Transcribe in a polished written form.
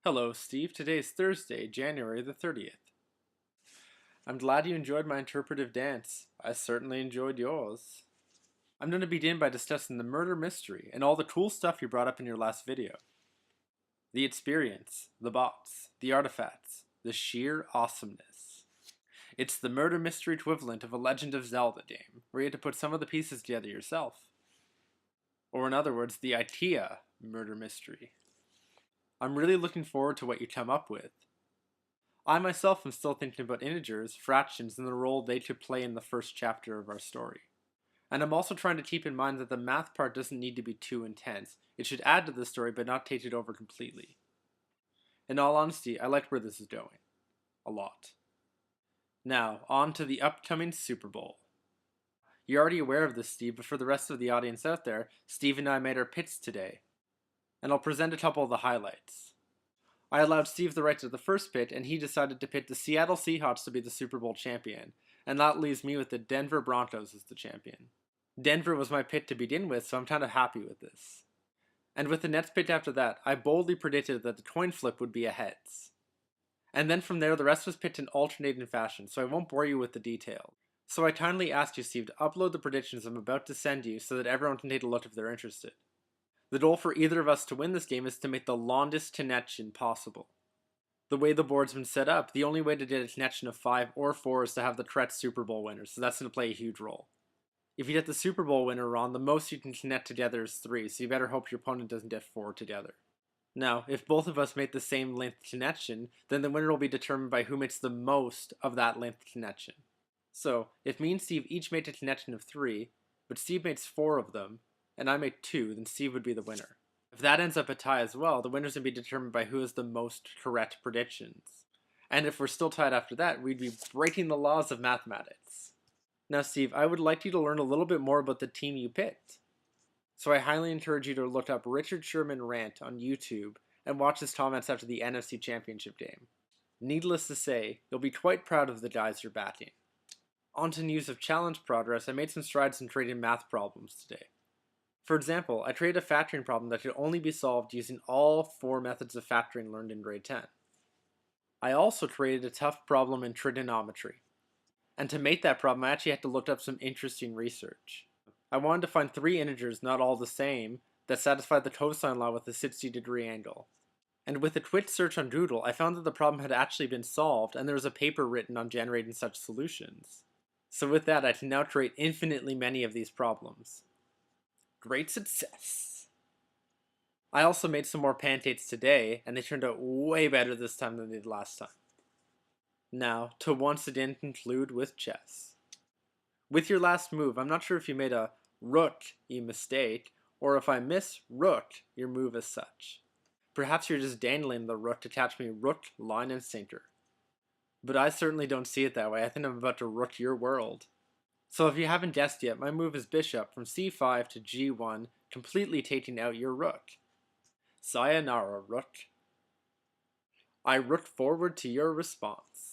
Hello, Steve. Today is Thursday, January the 30th. I'm glad you enjoyed my interpretive dance. I certainly enjoyed yours. I'm going to begin by discussing the murder mystery and all the cool stuff you brought up in your last video. The experience, the bots, the artifacts, the sheer awesomeness. It's the murder mystery equivalent of a Legend of Zelda game, where you had to put some of the pieces together yourself. Or in other words, the IKEA murder mystery. I'm really looking forward to what you come up with. I myself am still thinking about integers, fractions, and the role they could play in the first chapter of our story. And I'm also trying to keep in mind that the math part doesn't need to be too intense. It should add to the story but not take it over completely. In all honesty, I like where this is going. A lot. Now, on to the upcoming Super Bowl. You're already aware of this, Steve, but for the rest of the audience out there, Steve and I made our picks today. And I'll present a couple of the highlights. I allowed Steve the right to the first pick, and he decided to pick the Seattle Seahawks to be the Super Bowl champion, and that leaves me with the Denver Broncos as the champion. Denver was my pick to begin with, so I'm kind of happy with this. And with the next pick after that, I boldly predicted that the coin flip would be a heads. And then from there, the rest was picked in alternating fashion, so I won't bore you with the details. So I kindly asked you, Steve, to upload the predictions I'm about to send you so that everyone can take a look if they're interested. The goal for either of us to win this game is to make the longest connection possible. The way the board's been set up, the only way to get a connection of 5 or 4 is to have the correct Super Bowl winner, so that's going to play a huge role. If you get the Super Bowl winner wrong, the most you can connect together is 3, so you better hope your opponent doesn't get 4 together. Now, if both of us make the same length connection, then the winner will be determined by who makes the most of that length connection. So, if me and Steve each made a connection of 3, but Steve makes 4 of them, and I make 2, then Steve would be the winner. If that ends up a tie as well, the winner's going to be determined by who has the most correct predictions. And if we're still tied after that, we'd be breaking the laws of mathematics. Now, Steve, I would like you to learn a little bit more about the team you picked. So I highly encourage you to look up Richard Sherman Rant on YouTube and watch his comments after the NFC Championship game. Needless to say, you'll be quite proud of the guys you're backing. On to news of challenge progress, I made some strides in creating math problems today. For example, I created a factoring problem that could only be solved using all 4 methods of factoring learned in grade 10. I also created a tough problem in trigonometry. And to make that problem, I actually had to look up some interesting research. I wanted to find 3 integers, not all the same, that satisfied the cosine law with a 60-degree angle. And with a quick search on Google, I found that the problem had actually been solved, and there was a paper written on generating such solutions. So with that, I can now create infinitely many of these problems. Great success! I also made some more pancakes today, and they turned out way better this time than they did last time. Now, to once again conclude with chess. With your last move, I'm not sure if you made a Rook-ie mistake, or if I miss Rook, your move as such. Perhaps you're just dangling the Rook to catch me Rook, line, and sinker. But I certainly don't see it that way. I think I'm about to Rook your world. So if you haven't guessed yet, my move is bishop from c5 to g1, completely taking out your rook. Sayonara, rook. I rook forward to your response.